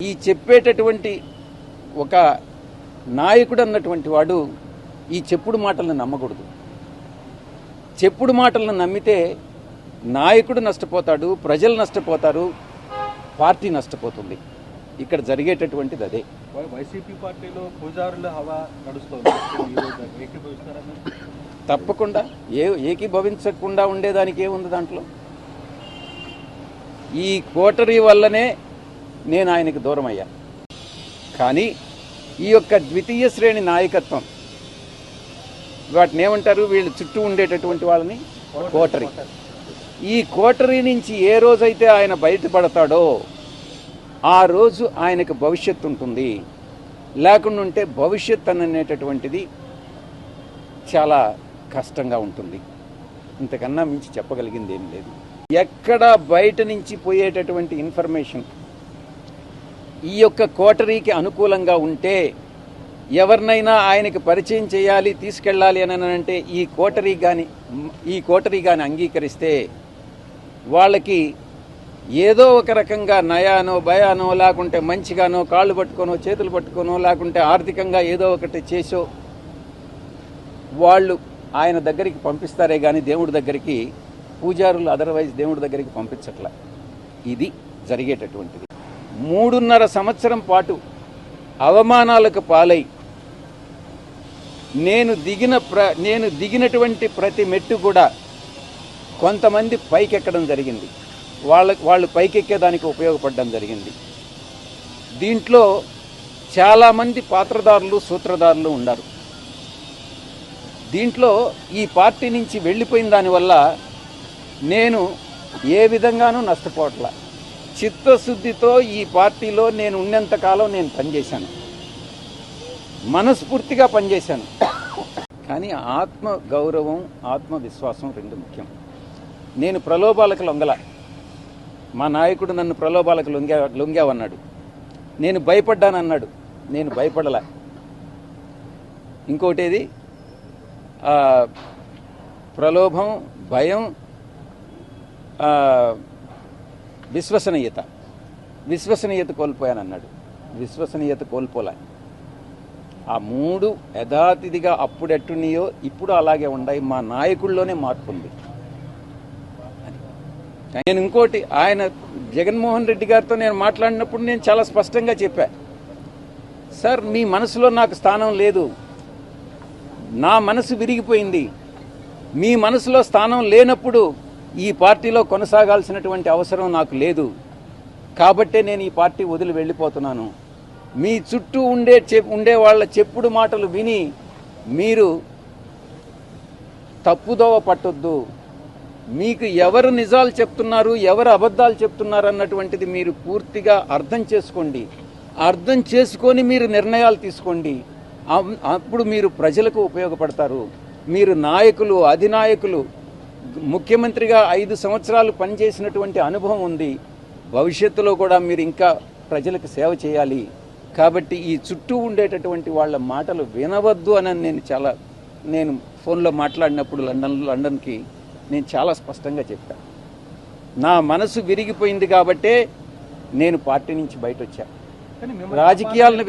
ఈ చెప్పేటటువంటి ఒక నాయకుడు అన్నటువంటి వాడు ఈ చెప్పుడు మాటలను నమ్మకూడదు. చెప్పుడు మాటలను నమ్మితే నాయకుడు నష్టపోతాడు, ప్రజలు నష్టపోతారు, పార్టీ నష్టపోతుంది. ఇక్కడ జరిగేటటువంటిది అదే. వైసీపీ పార్టీలో పూజారుల హవా నడుస్తుంది. తప్పకుండా ఏకీభవించకుండా ఉండేదానికి ఏముంది దాంట్లో? ఈ కోటరీ వల్లనే నేను ఆయనకు దూరం అయ్యా. కానీ ఈ యొక్క ద్వితీయ శ్రేణి నాయకత్వం, వాటిని ఏమంటారు, వీళ్ళు చుట్టూ ఉండేటటువంటి వాళ్ళని కోటరీ. ఈ కోటరీ నుంచి ఏ రోజైతే ఆయన బయటపడతాడో ఆ రోజు ఆయనకు భవిష్యత్తు ఉంటుంది. లేకుండా ఉంటే భవిష్యత్ అనేటటువంటిది చాలా కష్టంగా ఉంటుంది. ఇంతకన్నా మించి చెప్పగలిగింది ఏం లేదు. ఎక్కడ బయట నుంచి పోయేటటువంటి ఇన్ఫర్మేషన్ ఈ యొక్క కోటరీకి అనుకూలంగా ఉంటే, ఎవరినైనా ఆయనకి పరిచయం చేయాలి, తీసుకెళ్ళాలి అని అంటే ఈ కోటరీ కానీ అంగీకరిస్తే వాళ్ళకి ఏదో ఒక రకంగా నయానో భయానో, లేకుంటే మంచిగానో కాళ్ళు పట్టుకోనో చేతులు పట్టుకోనో, లేకుంటే ఆర్థికంగా ఏదో ఒకటి చేసో వాళ్ళు ఆయన దగ్గరికి పంపిస్తారే కానీ దేవుడి దగ్గరికి, పూజారులు అదర్వైజ్ దేవుడి దగ్గరికి పంపించట్ల. ఇది జరిగేటటువంటిది. 3.5 సంవత్సరం పాటు అవమానాలకు పాలై నేను దిగినటువంటి ప్రతి మెట్టు కూడా కొంతమంది పైకెక్కడం జరిగింది. వాళ్ళు పైకెక్కేదానికి ఉపయోగపడడం జరిగింది. దీంట్లో చాలామంది పాత్రదారులు, సూత్రధారులు ఉన్నారు. దీంట్లో ఈ పార్టీ నుంచి వెళ్ళిపోయిన దానివల్ల నేను ఏ విధంగానూ నష్టపోవట్లా. చిత్తశుద్ధితో ఈ పార్టీలో నేను ఉన్నంతకాలం నేను పనిచేశాను, మనస్ఫూర్తిగా పనిచేశాను. కానీ ఆత్మ గౌరవం, ఆత్మవిశ్వాసం రెండు ముఖ్యం. నేను ప్రలోభాలకు లొంగల. మా నాయకుడు నన్ను ప్రలోభాలకు లొంగావన్నాడు, నేను భయపడ్డానన్నాడు, నేను భయపడలా. ఇంకోటేది ప్రలోభం, భయం, విశ్వసనీయత కోల్పోయానన్నాడు. విశ్వసనీయత కోల్పోలే. ఆ 3 యథాతిథిగా అప్పుడెట్టున్నాయో ఇప్పుడు అలాగే ఉన్నాయి. మా నాయకుల్లోనే మార్పు ఉంది. నేను ఇంకోటి, ఆయన జగన్మోహన్ రెడ్డి గారితో నేను మాట్లాడినప్పుడు నేను చాలా స్పష్టంగా చెప్పా, సార్ మీ మనసులో నాకు స్థానం లేదు, నా మనసు విరిగిపోయింది. మీ మనసులో స్థానం లేనప్పుడు ఈ పార్టీలో కొనసాగాల్సినటువంటి అవసరం నాకు లేదు. కాబట్టే నేను ఈ పార్టీ వదిలి వెళ్ళిపోతున్నాను. మీ చుట్టూ ఉండే వాళ్ళ చెప్పుడు మాటలు విని మీరు తప్పుదోవ పట్టొద్దు. మీకు ఎవరు నిజాలు చెప్తున్నారు, ఎవరు అబద్ధాలు చెప్తున్నారు అన్నటువంటిది మీరు పూర్తిగా అర్థం చేసుకోండి. అర్థం చేసుకొని మీరు నిర్ణయాలు తీసుకోండి. అప్పుడు మీరు ప్రజలకు ఉపయోగపడతారు. మీరు నాయకులు, అధినాయకులు, ముఖ్యమంత్రిగా 5 సంవత్సరాలు పనిచేసినటువంటి అనుభవం ఉంది. భవిష్యత్తులో కూడా మీరు ఇంకా ప్రజలకు సేవ చేయాలి. కాబట్టి ఈ చుట్టూ ఉండేటటువంటి వాళ్ళ మాటలు వినవద్దు అని నేను ఫోన్లో మాట్లాడినప్పుడు లండన్కి నేను చాలా స్పష్టంగా చెప్పాను. నా మనసు విరిగిపోయింది కాబట్టే నేను పార్టీ నుంచి బయట వచ్చా. రాజకీయాలను